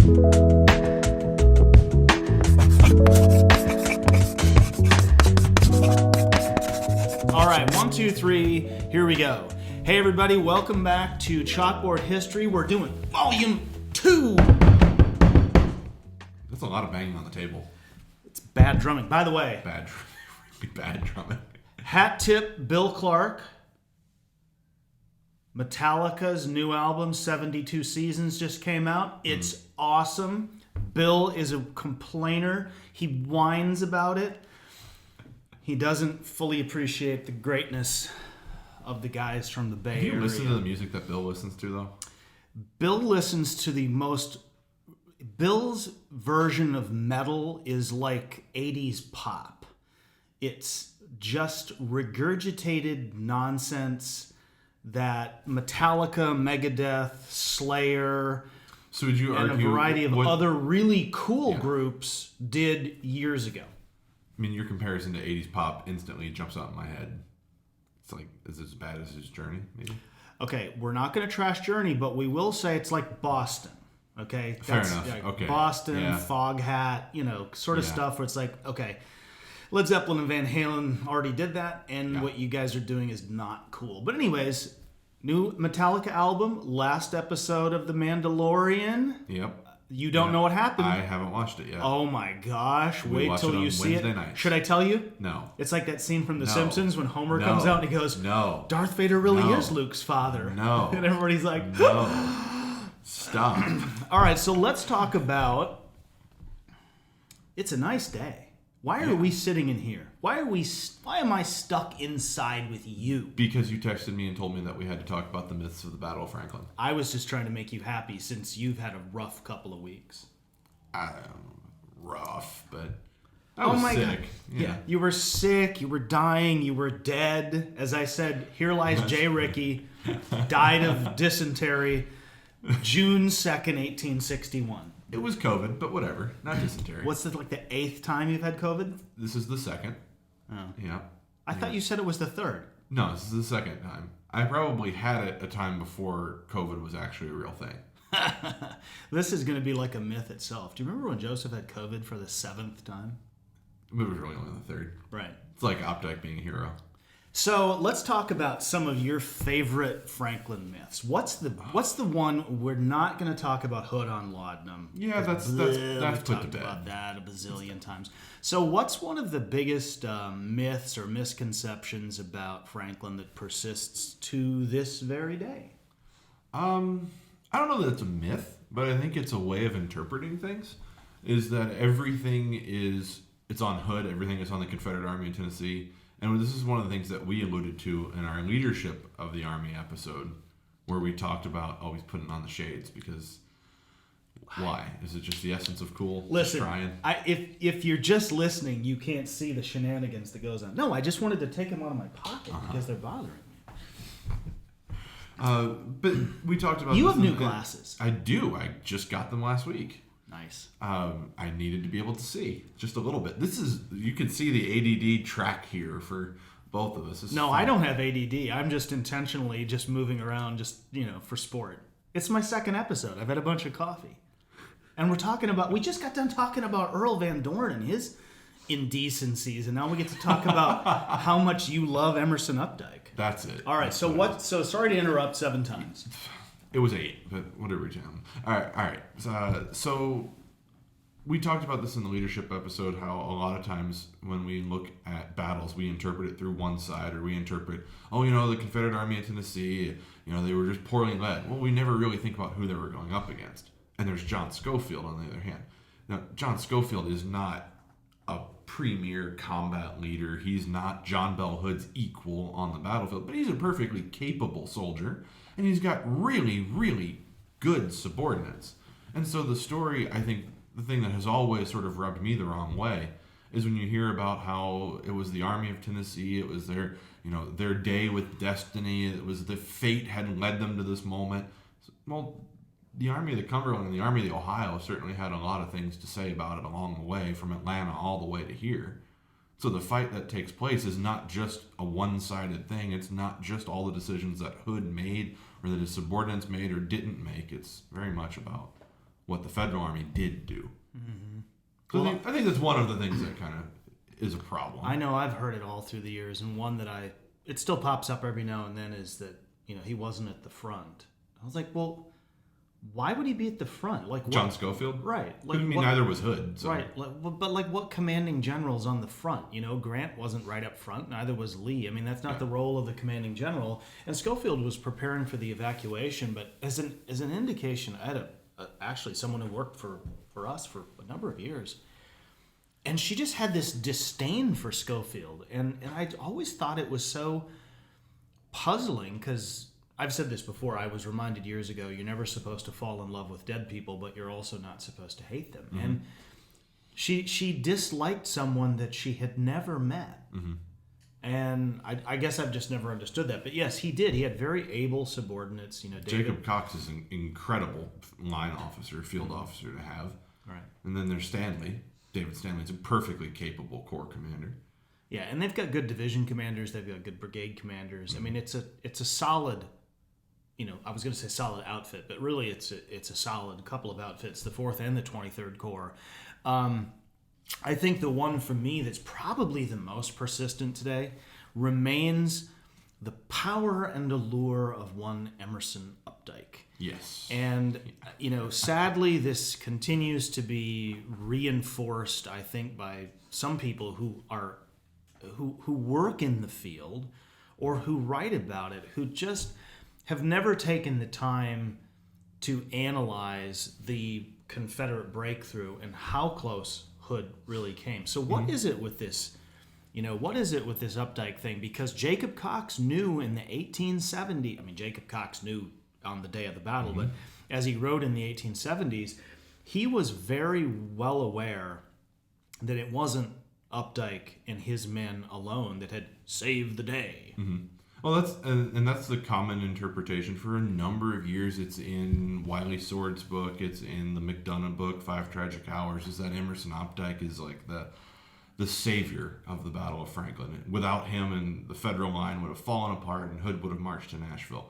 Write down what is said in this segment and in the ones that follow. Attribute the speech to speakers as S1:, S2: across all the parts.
S1: All right, 1, 2, 3, here we go. Hey everybody, welcome back to Chalkboard History. We're doing Volume 2.
S2: That's a lot of banging on the table.
S1: It's bad drumming. By the way,
S2: Really bad drumming.
S1: hat tip Bill Clark. Metallica's new album, 72 Seasons, just came out. It's awesome. Bill is a complainer. He whines about it. He doesn't fully appreciate the greatness of the guys from the Bay Area.
S2: Do you listen to the music that Bill listens to, though?
S1: Bill listens to Bill's version of metal is like 80s pop. It's just regurgitated nonsense that Metallica, Megadeth, Slayer,
S2: So would you
S1: and
S2: argue
S1: a variety of
S2: what,
S1: other really cool groups did years ago.
S2: I mean, your comparison to 80s pop instantly jumps out in my head. It's like, is it as bad as his Journey, maybe?
S1: Okay, we're not going to trash Journey, but we will say it's like Boston. Okay?
S2: Fair enough.
S1: Like
S2: Okay.
S1: Boston,
S2: Yeah.
S1: Foghat, sort of stuff where it's like, okay, Led Zeppelin and Van Halen already did that, and what you guys are doing is not cool. But anyways, new Metallica album, last episode of The Mandalorian.
S2: Yep.
S1: You don't know what happened.
S2: I haven't watched it yet.
S1: Oh my gosh,
S2: We
S1: wait
S2: watched
S1: till
S2: it on
S1: you see
S2: Wednesday
S1: it.
S2: nights.
S1: Should I tell you?
S2: No.
S1: It's like that scene from The
S2: No.
S1: Simpsons when Homer
S2: No.
S1: comes out and he goes,
S2: No.
S1: Darth Vader really
S2: No.
S1: is Luke's father.
S2: No.
S1: And everybody's like,
S2: No. Stop.
S1: all right, so let's talk about It's a Nice Day. Why are we sitting in here? Why am I stuck inside with you?
S2: Because you texted me and told me that we had to talk about the myths of the Battle of Franklin.
S1: I was just trying to make you happy since you've had a rough couple of weeks.
S2: Rough, but I was sick.
S1: God. Yeah, you were sick, you were dying, you were dead. As I said, here lies Jay Rickey, died of dysentery, June 2nd, 1861.
S2: It was COVID, but whatever. Not dysentery.
S1: What's the 8th time you've had COVID?
S2: This is the second.
S1: Oh.
S2: Yeah.
S1: I thought you said it was the 3rd.
S2: No, this is the second time. I probably had it a time before COVID was actually a real thing.
S1: This is going to be like a myth itself. Do you remember when Joseph had COVID for the 7th time?
S2: It was really only the 3rd.
S1: Right.
S2: It's like Optic being a hero.
S1: So let's talk about some of your favorite Franklin myths. What's the one we're not going to talk about? Hood on Laudanum.
S2: Yeah, that's
S1: We've
S2: put to
S1: talked
S2: bed.
S1: about that a bazillion times. So what's one of the biggest myths or misconceptions about Franklin that persists to this very day?
S2: I don't know that it's a myth, but I think it's a way of interpreting things. Is that everything it's on Hood, everything is on the Confederate Army in Tennessee. And this is one of the things that we alluded to in our leadership of the Army episode, where we talked about always putting on the shades because why? Is it just the essence of cool?
S1: Listen,
S2: Just trying?
S1: if you're just listening, you can't see the shenanigans that goes on. No, I just wanted to take them out of my pocket because they're bothering me.
S2: But we talked about
S1: You
S2: this
S1: have new
S2: in-
S1: glasses.
S2: I do. I just got them last week.
S1: Nice.
S2: I needed to be able to see just a little bit. You can see the ADD track here for both of us. This is
S1: No,
S2: fun.
S1: I don't have ADD. I'm just intentionally just moving around for sport. It's my 2nd episode. I've had a bunch of coffee. And we just got done talking about Earl Van Dorn and his indecencies, and now we get to talk about how much you love Emerson Updike.
S2: That's it.
S1: All right,
S2: That's
S1: so
S2: what it is.
S1: so sorry to interrupt 7 times.
S2: It was 8, but whatever we down. All right. So we talked about this in the leadership episode, how a lot of times when we look at battles, we interpret it through one side, or we interpret, the Confederate Army in Tennessee, they were just poorly led. Well, we never really think about who they were going up against. And there's John Schofield on the other hand. Now, John Schofield is not a premier combat leader. He's not John Bell Hood's equal on the battlefield, but he's a perfectly capable soldier. And he's got really, really good subordinates. And so the story, I think, the thing that has always sort of rubbed me the wrong way is when you hear about how it was the Army of Tennessee, it was their day with destiny, it was the fate had led them to this moment. Well, the Army of the Cumberland and the Army of the Ohio certainly had a lot of things to say about it along the way, from Atlanta all the way to here. So the fight that takes place is not just a one-sided thing. It's not just all the decisions that Hood made or that his subordinates made or didn't make. It's very much about what the Federal Army did do.
S1: Mm-hmm.
S2: So
S1: Well,
S2: I think that's one of the things that kind of is a problem.
S1: I know I've heard it all through the years, and one that it still pops up every now and then is that, he wasn't at the front. I was like, well, why would he be at the front? Like
S2: John Schofield?
S1: Right.
S2: Like, neither was Hood. So.
S1: Right. But what commanding general's on the front? Grant wasn't right up front. Neither was Lee. I mean, that's not the role of the commanding general. And Schofield was preparing for the evacuation. But as an indication, I had actually someone who worked for us for a number of years. And she just had this disdain for Schofield. And I always thought it was so puzzling because I've said this before. I was reminded years ago, you're never supposed to fall in love with dead people, but you're also not supposed to hate them. Mm-hmm. And she disliked someone that she had never met. Mm-hmm. And I guess I've just never understood that. But yes, he did. He had very able subordinates.
S2: Jacob Cox is an incredible line officer, field officer to have.
S1: Right.
S2: And then there's Stanley. David Stanley's a perfectly capable Corps commander.
S1: Yeah, and they've got good division commanders. They've got good brigade commanders. Mm-hmm. I mean, it's a solid... I was going to say solid outfit, but really it's a solid couple of outfits, the 4th and the 23rd Corps. I think the one for me that's probably the most persistent today remains the power and allure of one Emerson Updike.
S2: Yes.
S1: And, sadly, this continues to be reinforced, I think, by some people who work in the field or who write about it, who just have never taken the time to analyze the Confederate breakthrough and how close Hood really came. So what is it with this, what is it with this Updike thing? Because Jacob Cox knew in the 1870s, Jacob Cox knew on the day of the battle, but as he wrote in the 1870s, he was very well aware that it wasn't Updike and his men alone that had saved the day.
S2: Mm-hmm. Well, that's the common interpretation for a number of years. It's in Wiley Sword's book. It's in the McDonough book, 5 Tragic Hours. Is that Emerson Opdyke is like the savior of the Battle of Franklin. Without him, and the Federal line would have fallen apart, and Hood would have marched to Nashville.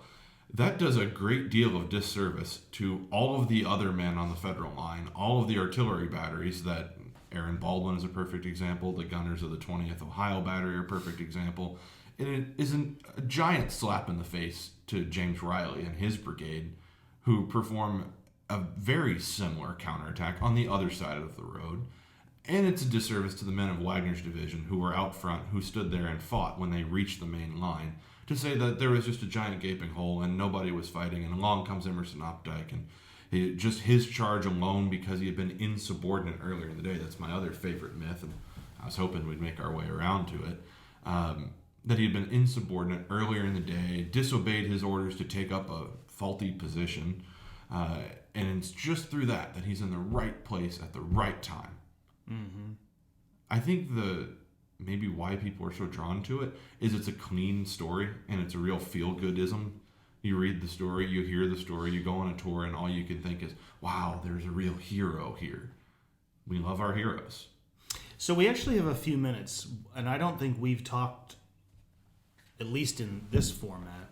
S2: That does a great deal of disservice to all of the other men on the Federal line, all of the artillery batteries that Aaron Baldwin is a perfect example. The gunners of the 20th Ohio Battery are a perfect example. And it isn't a giant slap in the face to James Riley and his brigade, who perform a very similar counterattack on the other side of the road. And it's a disservice to the men of Wagner's division who were out front, who stood there and fought when they reached the main line, to say that there was just a giant gaping hole and nobody was fighting. And along comes Emerson Opdyke, and just his charge alone, because he had been insubordinate earlier in the day. That's my other favorite myth, and I was hoping we'd make our way around to it. That he had been insubordinate earlier in the day, disobeyed his orders to take up a faulty position, and it's just through that he's in the right place at the right time. Mm-hmm. I think maybe why people are so drawn to it is it's a clean story, and it's a real feel-goodism. You read the story, you hear the story, you go on a tour, and all you can think is, wow, there's a real hero here. We love our heroes.
S1: So we actually have a few minutes, and I don't think we've talked, at least in this format,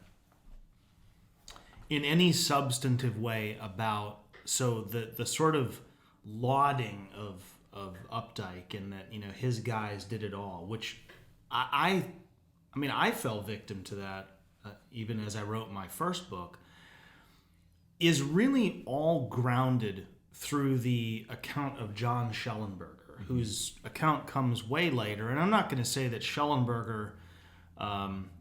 S1: in any substantive way about the sort of lauding of Updike, and that his guys did it all, which I fell victim to that even as I wrote my first book, is really all grounded through the account of John Schellenberger, whose account comes way later. And I'm not going to say that Schellenberger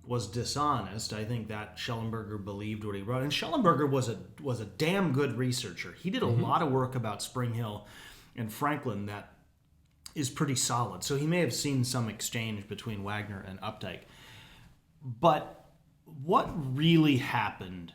S1: was dishonest. I think that Schellenberger believed what he wrote, and Schellenberger was a damn good researcher. He did a lot of work about Spring Hill and Franklin that is pretty solid. So he may have seen some exchange between Wagner and Updike. But what really happened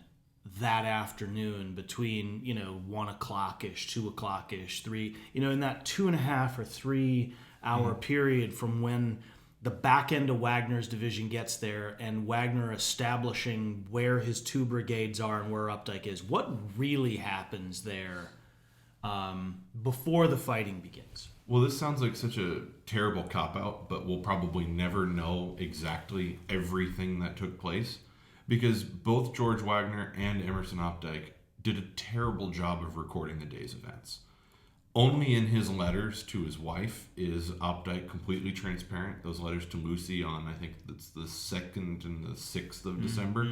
S1: that afternoon between 1 o'clock-ish, 2 o'clock-ish, 3, in that 2.5 or 3 hour period from when the back end of Wagner's division gets there and Wagner establishing where his 2 brigades are and where Updike is, what really happens there before the fighting begins?
S2: Well, this sounds like such a terrible cop-out, but we'll probably never know exactly everything that took place, because both George Wagner and Emerson Opdyke did a terrible job of recording the day's events. Only in his letters to his wife is Opdyke completely transparent. Those letters to Lucy on, I think that's the 2nd and the 6th of December.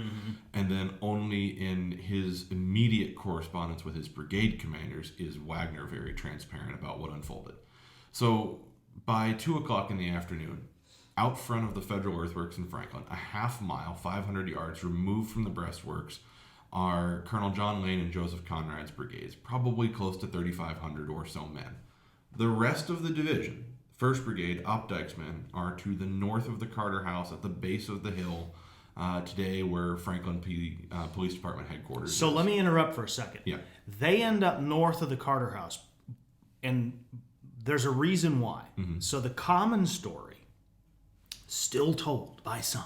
S2: And then only in his immediate correspondence with his brigade commanders is Wagner very transparent about what unfolded. So by 2 o'clock in the afternoon, out front of the Federal Earthworks in Franklin, a half mile, 500 yards removed from the breastworks, are Colonel John Lane and Joseph Conrad's brigades, probably close to 3,500 or so men. The rest of the division, 1st Brigade, Opdyke's men, are to the north of the Carter House at the base of the hill today where Franklin Police Department headquarters
S1: So
S2: is.
S1: let me interrupt for a second.
S2: Yeah.
S1: They end up north of the Carter House, and there's a reason why. So the common story, still told by some,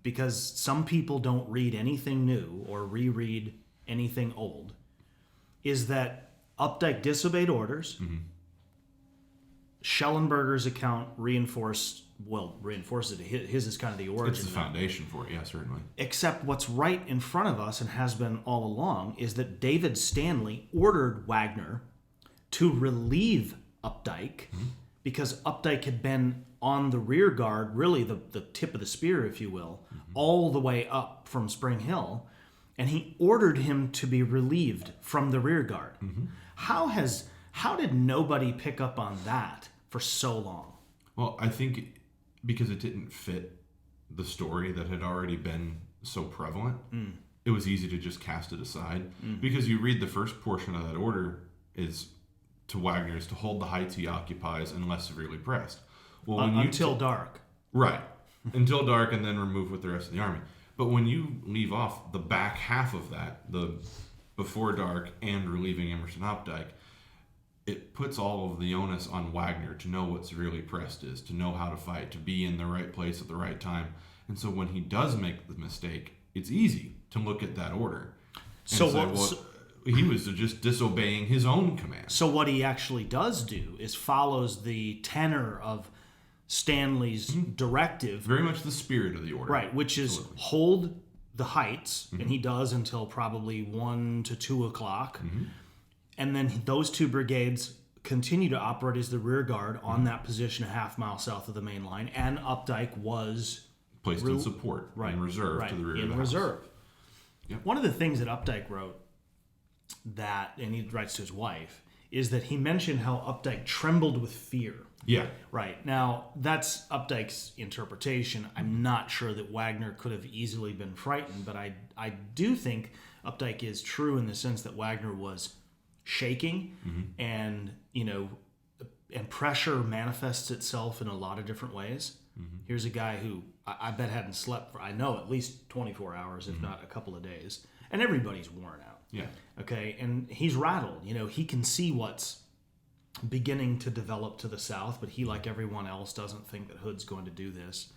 S1: because some people don't read anything new or reread anything old, is that Opdyke disobeyed orders. Schellenberger's account reinforces it. His is kind of the origin.
S2: It's the foundation for it, yeah, certainly.
S1: Except what's right in front of us and has been all along is that David Stanley ordered Wagner to relieve Opdyke because Opdyke had been on the rear guard, really the tip of the spear, if you will, all the way up from Spring Hill, and he ordered him to be relieved from the rear guard. How did nobody pick up on that for so long?
S2: Well, I think because it didn't fit the story that had already been so prevalent, it was easy to just cast it aside. Because you read the first portion of that order is to Wagner is to hold the heights he occupies unless severely pressed. Well,
S1: Until dark.
S2: Right. Until dark and then remove with the rest of the army. But when you leave off the back half of that, the before dark and relieving Emerson Opdyke, it puts all of the onus on Wagner to know what severely pressed is, to know how to fight, to be in the right place at the right time. And so when he does make the mistake, it's easy to look at that order and he was just disobeying his own command.
S1: So what he actually does do is follows the tenor of Stanley's directive.
S2: Very much the spirit of the order.
S1: Right, which is hold the heights, and he does until probably 1 to 2 o'clock. And then those two brigades continue to operate as the rear guard on that position a half mile south of the main line, and Opdyke was
S2: placed in support, in reserve to the rear of the
S1: reserve.
S2: house. Yep.
S1: One of the things that Opdyke wrote and he writes to his wife, is that he mentioned how Opdyke trembled with fear.
S2: Yeah.
S1: Right. Now, that's Opdyke's interpretation. I'm not sure that Wagner could have easily been frightened, but I do think Opdyke is true in the sense that Wagner was shaking and, and pressure manifests itself in a lot of different ways. Here's a guy who I bet hadn't slept for, I know, at least 24 hours, if not a couple of days. And everybody's worn out.
S2: Yeah.
S1: Okay. And he's rattled. He can see what's beginning to develop to the south, but he, like everyone else, doesn't think that Hood's going to do this.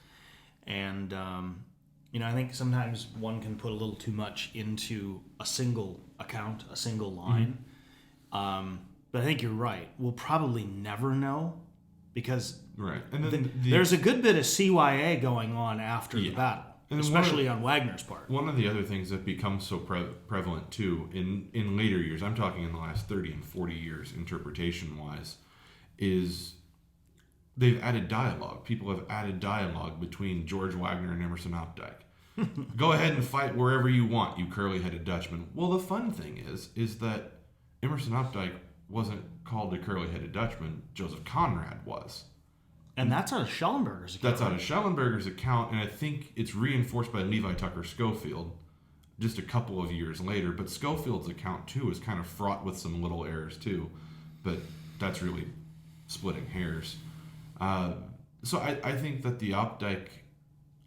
S1: And, I think sometimes one can put a little too much into a single account, a single line. But I think you're right. We'll probably never know because
S2: And then
S1: there's a good bit of CYA going on after the battle, and especially on Wagner's part.
S2: One of the other things that becomes so prevalent, too, in later years, I'm talking in the last 30 and 40 years, interpretation-wise, is they've added dialogue. People have added dialogue between George Wagner and Emerson Opdyke. Go ahead and fight wherever you want, you curly-headed Dutchman. Well, the fun thing is that Emerson Opdyke wasn't called a curly-headed Dutchman. Joseph Conrad was.
S1: And that's out of Schellenberger's account.
S2: That's out of Schellenberger's account, and I think it's reinforced by Levi Tucker Schofield just a couple of years later. But Schofield's account, too, is kind of fraught with some little errors, too. But that's really splitting hairs. So I think that the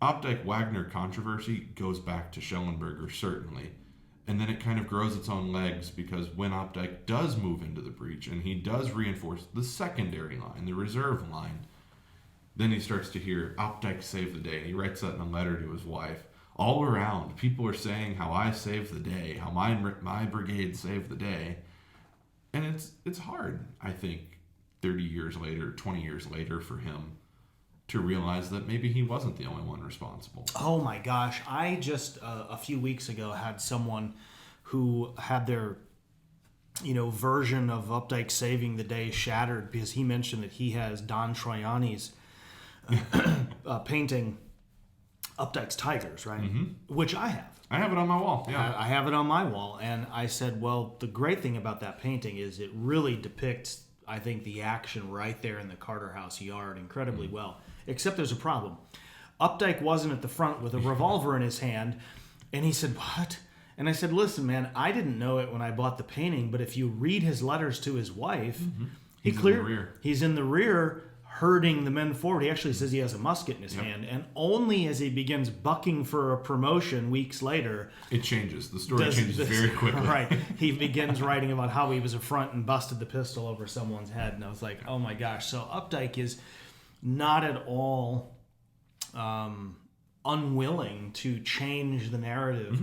S2: Opdyke-Wagner controversy goes back to Schellenberger, certainly. And then it kind of grows its own legs because when Opdyke does move into the breach and he does reinforce the secondary line, the reserve line, then he starts to hear Opdyke saved the day. And he writes that in a letter to his wife. All around, people are saying how I saved the day, how my brigade saved the day. And it's hard, I think, 30 years later, 20 years later for him to realize that maybe he wasn't the only one responsible.
S1: Oh my gosh. I just, a few weeks ago, had someone who had their, version of Updike saving the day shattered because he mentioned that he has Don Troiani's painting Updike's Tigers, right? Mm-hmm. Which I have.
S2: I have it on my wall. Yeah,
S1: I have it on my wall, and I said, well, the great thing about that painting is it really depicts, I think, the action right there in the Carter House yard incredibly well. Except there's a problem. Updike wasn't at the front with a revolver in his hand, and he said, what? And I said, listen, man, I didn't know it when I bought the painting, but if you read his letters to his wife,
S2: he's in the rear.
S1: He's in the rear herding the men forward. He actually says he has a musket in his hand, and only as he begins bucking for a promotion weeks later,
S2: it changes. The story changes very quickly.
S1: Right. He begins writing about how he was a front and busted the pistol over someone's head, and I was like, oh my gosh. So Updike is not at all unwilling to change the narrative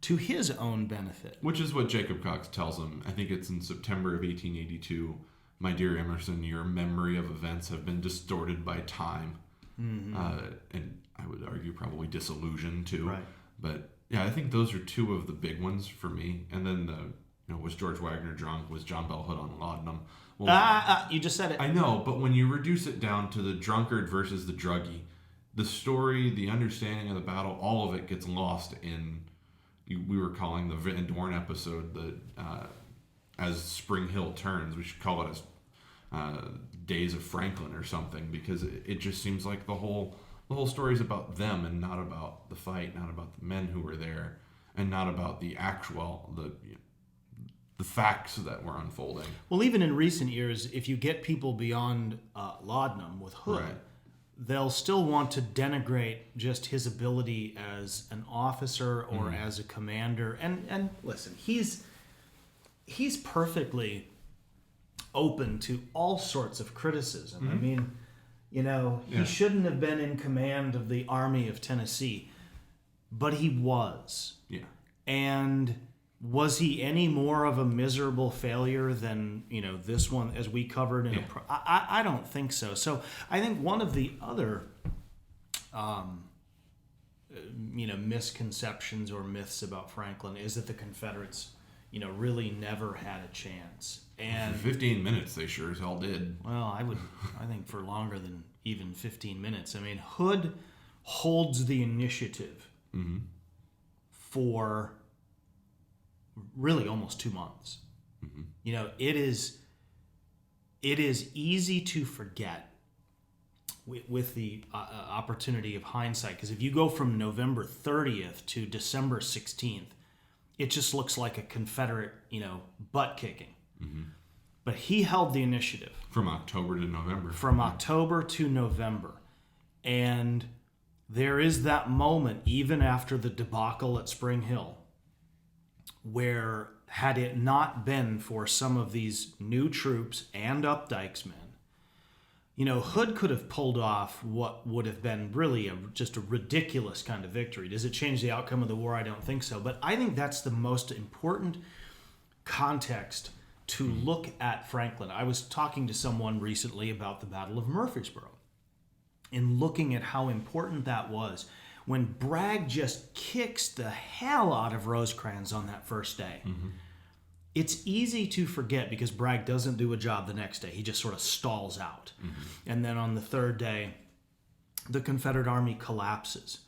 S1: to his own benefit.
S2: Which is what Jacob Cox tells him. I think it's in September of 1882. My dear Emerson, your memory of events have been distorted by time. And I would argue probably disillusioned too.
S1: Right.
S2: But yeah, I think those are two of the big ones for me. And then was George Wagner drunk? Was John Bell Hood on laudanum? Well,
S1: you just said it.
S2: I know, but when you reduce it down to the drunkard versus the druggie, the story, the understanding of the battle, all of it gets lost in, we were calling the Van Dorn episode as Spring Hill turns. We should call it as Days of Franklin or something, because it just seems like the whole story is about them and not about the fight, not about the men who were there, and not about the actual the facts that were unfolding.
S1: Well, even in recent years, if you get people beyond laudanum with Hood,
S2: right,
S1: they'll still want to denigrate just his ability as an officer or as a commander. And listen, he's perfectly open to all sorts of criticism. I mean, he shouldn't have been in command of the Army of Tennessee, but he was.
S2: Yeah.
S1: And was he any more of a miserable failure than, this one, as we covered in I don't think so. So I think one of the other misconceptions or myths about Franklin is that the Confederates really never had a chance. And
S2: for 15 minutes, they sure as hell did.
S1: Well, I think for longer than even 15 minutes. I mean, Hood holds the initiative for really almost 2 months. It is easy to forget with the opportunity of hindsight, because if you go from November 30th to December 16th, it just looks like a Confederate, butt kicking. But he held the initiative.
S2: From October to November.
S1: From October to November. And there is that moment, even after the debacle at Spring Hill, where had it not been for some of these new troops and Updike's men, Hood could have pulled off what would have been really just a ridiculous kind of victory. Does it change the outcome of the war? I don't think so. But I think that's the most important context to look at Franklin. I was talking to someone recently about the Battle of Murfreesboro and looking at how important that was when Bragg just kicks the hell out of Rosecrans on that first day. It's easy to forget because Bragg doesn't do a job the next day. He just sort of stalls out. And then on the third day, the Confederate Army collapses.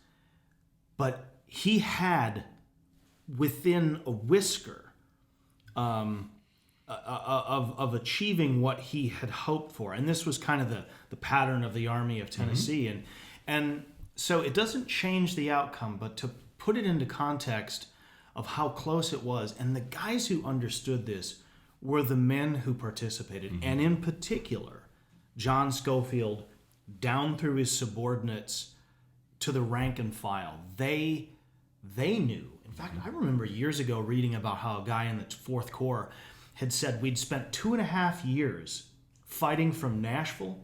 S1: But he had, within a whisker, of achieving what he had hoped for. And this was kind of the pattern of the Army of Tennessee. And so it doesn't change the outcome, but to put it into context of how close it was, and the guys who understood this were the men who participated, and in particular, John Schofield, down through his subordinates to the rank and file. They knew. In fact, I remember years ago reading about how a guy in the 4th Corps had said we'd spent 2.5 years fighting from Nashville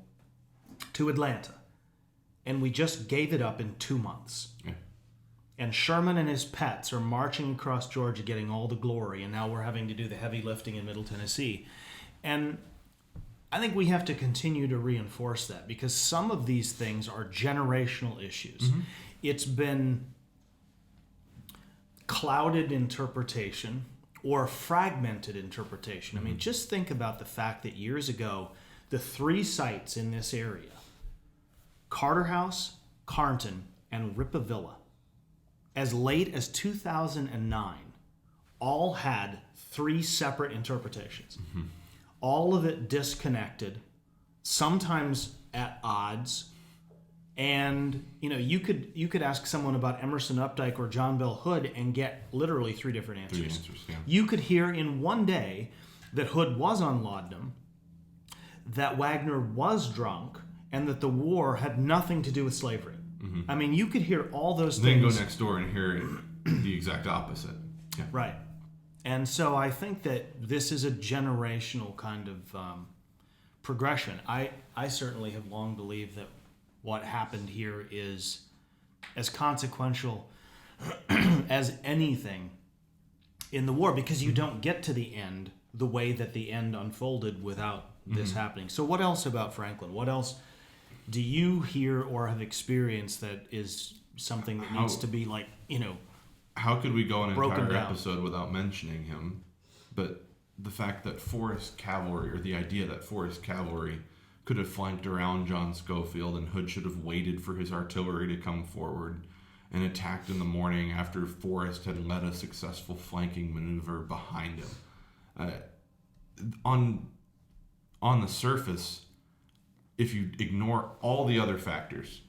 S1: to Atlanta, and we just gave it up in 2 months.
S2: Yeah.
S1: And Sherman and his pets are marching across Georgia getting all the glory, and now we're having to do the heavy lifting in Middle Tennessee. And I think we have to continue to reinforce that, because some of these things are generational issues. It's been clouded interpretation or fragmented interpretation. I mean, just think about the fact that years ago, the 3 sites in this area, Carter House, Carnton, and Rippavilla, as late as 2009, all had 3 separate interpretations. All of it disconnected, sometimes at odds. And you could ask someone about Emerson Updike or John Bell Hood and get literally 3 different answers.
S2: 3 answers, yeah.
S1: You could hear in one day that Hood was on laudanum, that Wagner was drunk, and that the war had nothing to do with slavery. I mean, you could hear all those
S2: Then
S1: things.
S2: go next door and hear the exact opposite. Yeah.
S1: Right. And so I think that this is a generational kind of progression. I certainly have long believed that what happened here is as consequential as anything in the war, because you don't get to the end the way that the end unfolded without this happening. So what else about Franklin? What else do you hear or have experienced that is something that needs to be
S2: how could we go an
S1: broken
S2: entire
S1: down
S2: episode without mentioning him? But the fact that Forrest cavalry, or the idea that Forrest cavalry could have flanked around John Schofield and Hood should have waited for his artillery to come forward and attacked in the morning after Forrest had led a successful flanking maneuver behind him. On the surface, if you ignore all the other factors,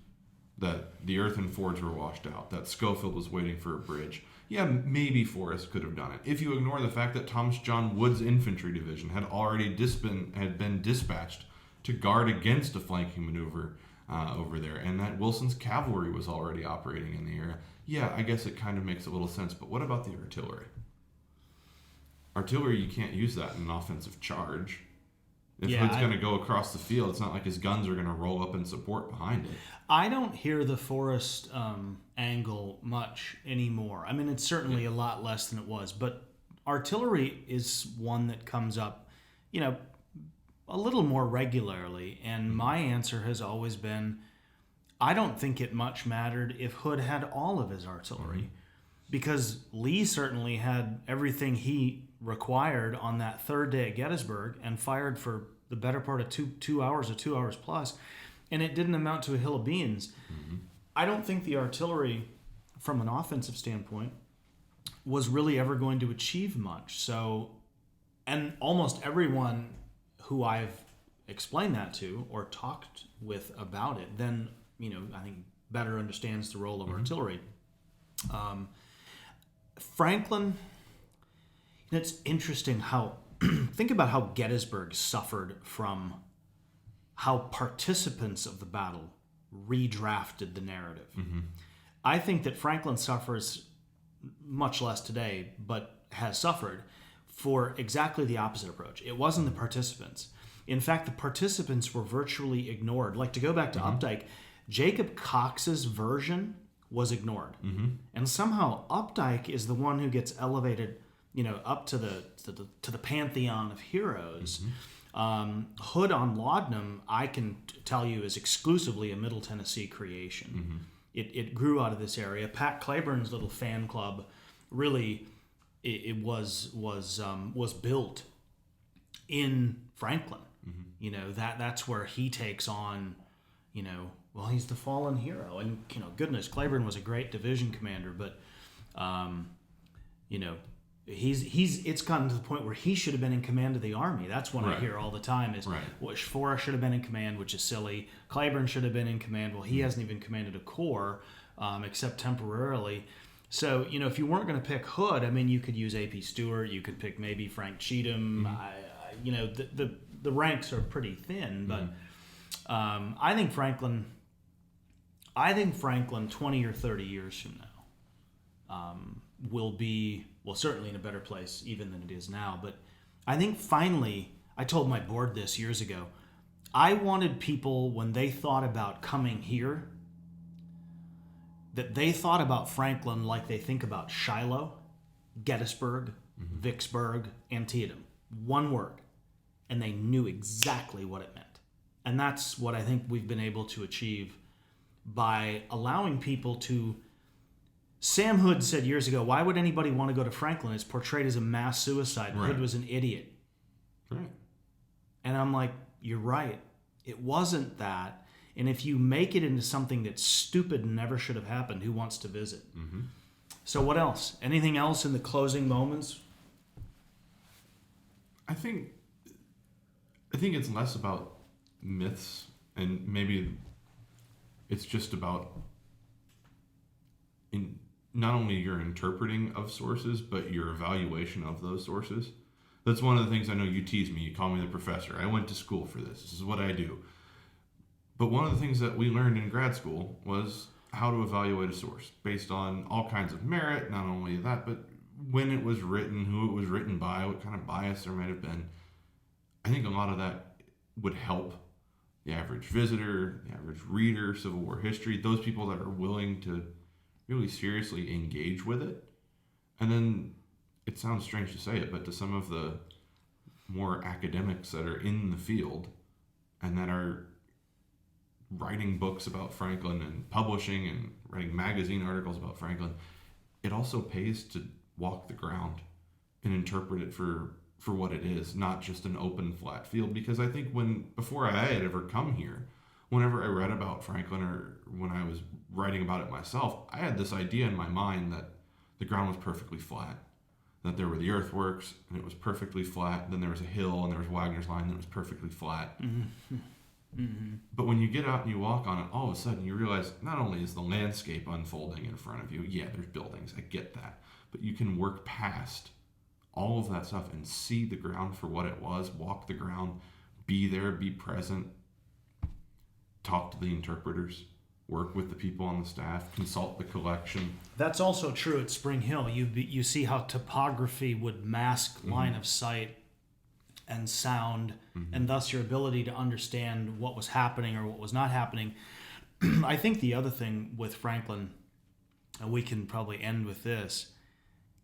S2: that the earthen fords were washed out, that Schofield was waiting for a bridge, yeah, maybe Forrest could have done it. If you ignore the fact that Thomas John Wood's infantry division had already been dispatched to guard against a flanking maneuver over there, and that Wilson's cavalry was already operating in the area, yeah, I guess it kind of makes a little sense. But what about the artillery? Artillery, you can't use that in an offensive charge. If Hood's going to go across the field, it's not like his guns are going to roll up in support behind it.
S1: I don't hear the Forrest angle much anymore. I mean, it's certainly a lot less than it was, but artillery is one that comes up, a little more regularly. And my answer has always been, I don't think it much mattered if Hood had all of his artillery, because Lee certainly had everything he required on that 3rd day at Gettysburg and fired for the better part of two hours or 2 hours plus, and it didn't amount to a hill of beans. I don't think the artillery, from an offensive standpoint, was really ever going to achieve much. So, and almost everyone who I've explained that to or talked with about it, then, I think better understands the role of artillery. Franklin, it's interesting how, think about how Gettysburg suffered from how participants of the battle redrafted the narrative. I think that Franklin suffers much less today, but has suffered for exactly the opposite approach. It wasn't the participants. In fact, the participants were virtually ignored. Like, to go back to Updike, Jacob Cox's version was ignored. And somehow Updike is the one who gets elevated, up to the pantheon of heroes. Hood on laudanum, I can tell you, is exclusively a Middle Tennessee creation. It grew out of this area. Pat Claiborne's little fan club, really, it was built in Franklin. That's where he takes on, he's the fallen hero. And goodness, Claiborne was a great division commander, but it's gotten to the point where he should have been in command of the army. That's what I hear all the time is, Forrest should have been in command, which is silly. Claiborne should have been in command. Well, he hasn't even commanded a corps, except temporarily. So, if you weren't going to pick Hood, I mean, you could use A.P. Stewart. You could pick maybe Frank Cheatham. The ranks are pretty thin, but I think Franklin 20 or 30 years from now will be, certainly in a better place even than it is now. But I think finally, I told my board this years ago, I wanted people, when they thought about coming here, that they thought about Franklin like they think about Shiloh, Gettysburg, Vicksburg, Antietam. One word: and they knew exactly what it meant. And that's what I think we've been able to achieve by allowing people to... Sam Hood said years ago, why would anybody want to go to Franklin? It's portrayed as a mass suicide.
S2: Right.
S1: Hood was an idiot.
S2: Right.
S1: And I'm like, you're right. It wasn't that. And if you make it into something that's stupid and never should have happened, who wants to visit?
S2: Mm-hmm.
S1: So what else? Anything else in the closing moments?
S2: I think it's less about myths, and maybe it's just about not only your interpreting of sources, but your evaluation of those sources. That's one of the things I know you tease me. You call me the professor. I went to school for this. This is what I do. But one of the things that we learned in grad school was how to evaluate a source based on all kinds of merit, not only that, but when it was written, who it was written by, what kind of bias there might have been. I think a lot of that would help the average visitor, the average reader, Civil War history, those people that are willing to really seriously engage with it. And then, it sounds strange to say it, but to some of the more academics that are in the field and that are writing books about Franklin and publishing and writing magazine articles about Franklin, it also pays to walk the ground and interpret it for what it is, not just an open, flat field. Because I think before I had ever come here, whenever I read about Franklin or when I was writing about it myself, I had this idea in my mind that the ground was perfectly flat, that there were the earthworks and it was perfectly flat, then there was a hill and there was Wagner's Line and it was perfectly flat.
S1: Mm-hmm. Mm-hmm.
S2: But when you get out and you walk on it, all of a sudden you realize not only is the landscape unfolding in front of you, yeah, there's buildings, I get that, but you can work past all of that stuff and see the ground for what it was, walk the ground, be there, be present, talk to the interpreters, work with the people on the staff, consult the collection.
S1: That's also true at Spring Hill. You see how topography would mask line of sight and sound, and thus your ability to understand what was happening or what was not happening. I think the other thing with Franklin, and we can probably end with this,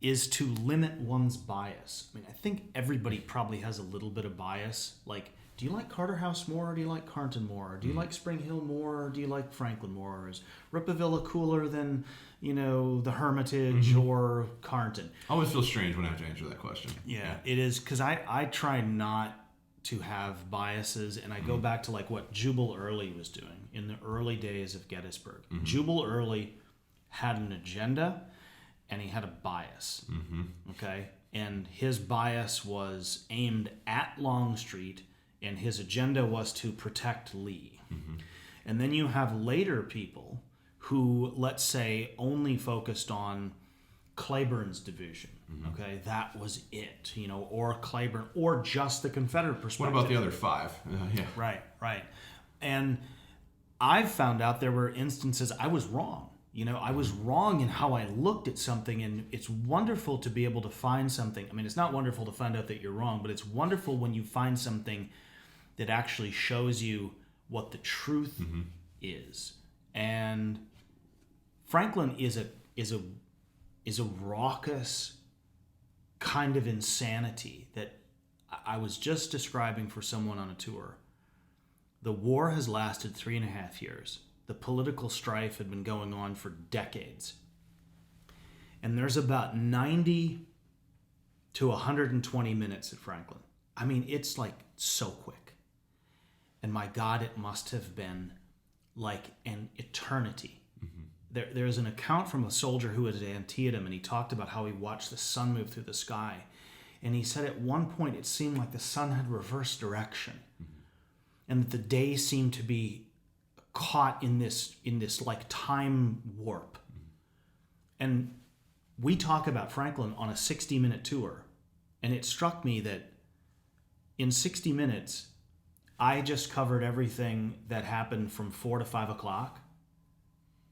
S1: is to limit one's bias. I mean, I think everybody probably has a little bit of bias. Like, do you like Carter House more, or do you like Carnton more? Or do you like Spring Hill more, or do you like Franklin more? Or is Rippavilla cooler than, the Hermitage or Carnton?
S2: I always feel strange when I have to answer that question.
S1: Yeah. It is, because I try not to have biases, and I go back to like what Jubal Early was doing in the early days of Gettysburg. Jubal Early had an agenda, and he had a bias. Okay? And his bias was aimed at Longstreet, and his agenda was to protect Lee. And then you have later people who, let's say, only focused on Cleburne's division. Okay, that was it, or Cleburne, or just the Confederate perspective.
S2: What about the other five? Yeah.
S1: Right. And I've found out there were instances I was wrong. I was wrong in how I looked at something, and it's wonderful to be able to find something. I mean, it's not wonderful to find out that you're wrong, but it's wonderful when you find something that actually shows you what the truth is. And Franklin is a raucous kind of insanity that I was just describing for someone on a tour. The war has lasted 3.5 years. The political strife had been going on for decades. And there's about 90 to 120 minutes at Franklin. I mean, it's like so quick. And my God, it must have been like an eternity. There's an account from a soldier who was at Antietam, and he talked about how he watched the sun move through the sky. And he said at one point it seemed like the sun had reversed direction. And that the day seemed to be caught in this like time warp. And we talk about Franklin on a 60-minute tour, and it struck me that in 60 minutes I just covered everything that happened from 4 to 5 o'clock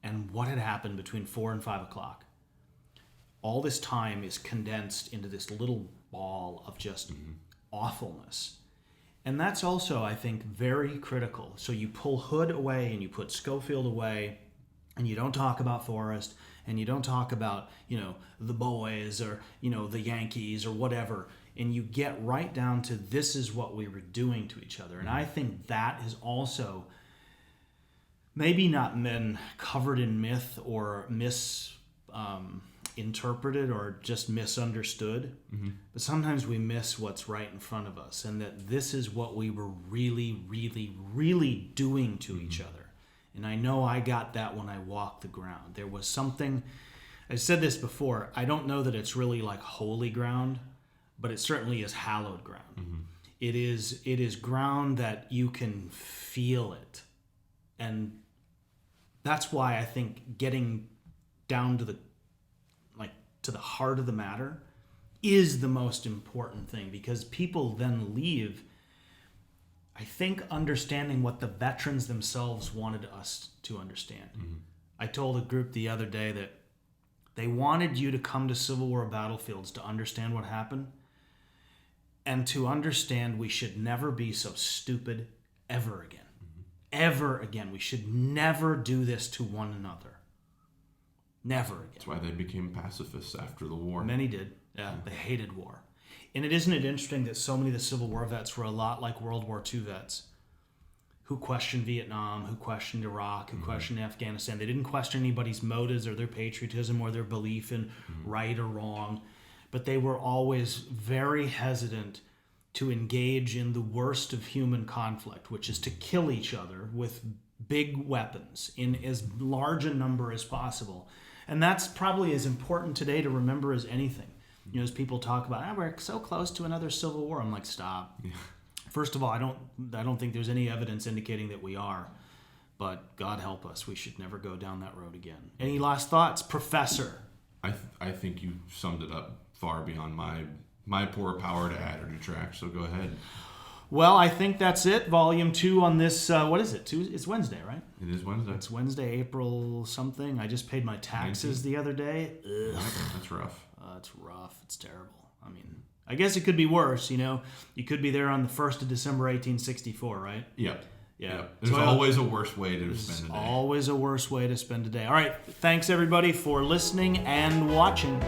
S1: and what had happened between 4 and 5 o'clock. All this time is condensed into this little ball of just awfulness. And that's also, I think, very critical. So you pull Hood away and you put Schofield away, and you don't talk about Forrest, and you don't talk about, the boys or, the Yankees or whatever, and you get right down to this is what we were doing to each other. And I think that is also maybe not been covered in myth or interpreted or just misunderstood, but sometimes we miss what's right in front of us, and that this is what we were really, really, really doing to each other. And I know I got that when I walked the ground. There was something, I said this before, I don't know that it's really like holy ground, but it certainly is hallowed ground. It is ground that you can feel it. And that's why I think getting down to the heart of the matter is the most important thing, because people then leave, I think, understanding what the veterans themselves wanted us to understand. I told a group the other day that they wanted you to come to Civil War battlefields to understand what happened, and to understand we should never be so stupid ever again. Ever again. We should never do this to one another. Never again.
S2: That's why they became pacifists after the war.
S1: Many did. Yeah, they hated war. And isn't it interesting that so many of the Civil War vets were a lot like World War II vets who questioned Vietnam, who questioned Iraq, who questioned Afghanistan. They didn't question anybody's motives or their patriotism or their belief in right or wrong, but they were always very hesitant to engage in the worst of human conflict, which is to kill each other with big weapons in as large a number as possible. And that's probably as important today to remember as anything. As people talk about, we're so close to another civil war. I'm like, stop. Yeah. First of all, I don't think there's any evidence indicating that we are. But God help us, we should never go down that road again. Any last thoughts, Professor?
S2: I think you summed it up far beyond my poor power to add or detract. So go ahead.
S1: Well, I think that's it. Volume 2 on this, what is it? It's Wednesday, right?
S2: It is Wednesday.
S1: It's Wednesday, April something. I just paid my taxes
S2: 19th.
S1: The other day. Ugh.
S2: That's rough.
S1: It's rough. It's terrible. I mean, I guess it could be worse, You could be there on the 1st of December, 1864, right?
S2: Yep.
S1: Yeah.
S2: Yep. There's always a worse way to spend a day.
S1: Always a worse way to spend a day. All right. Thanks, everybody, for listening and watching.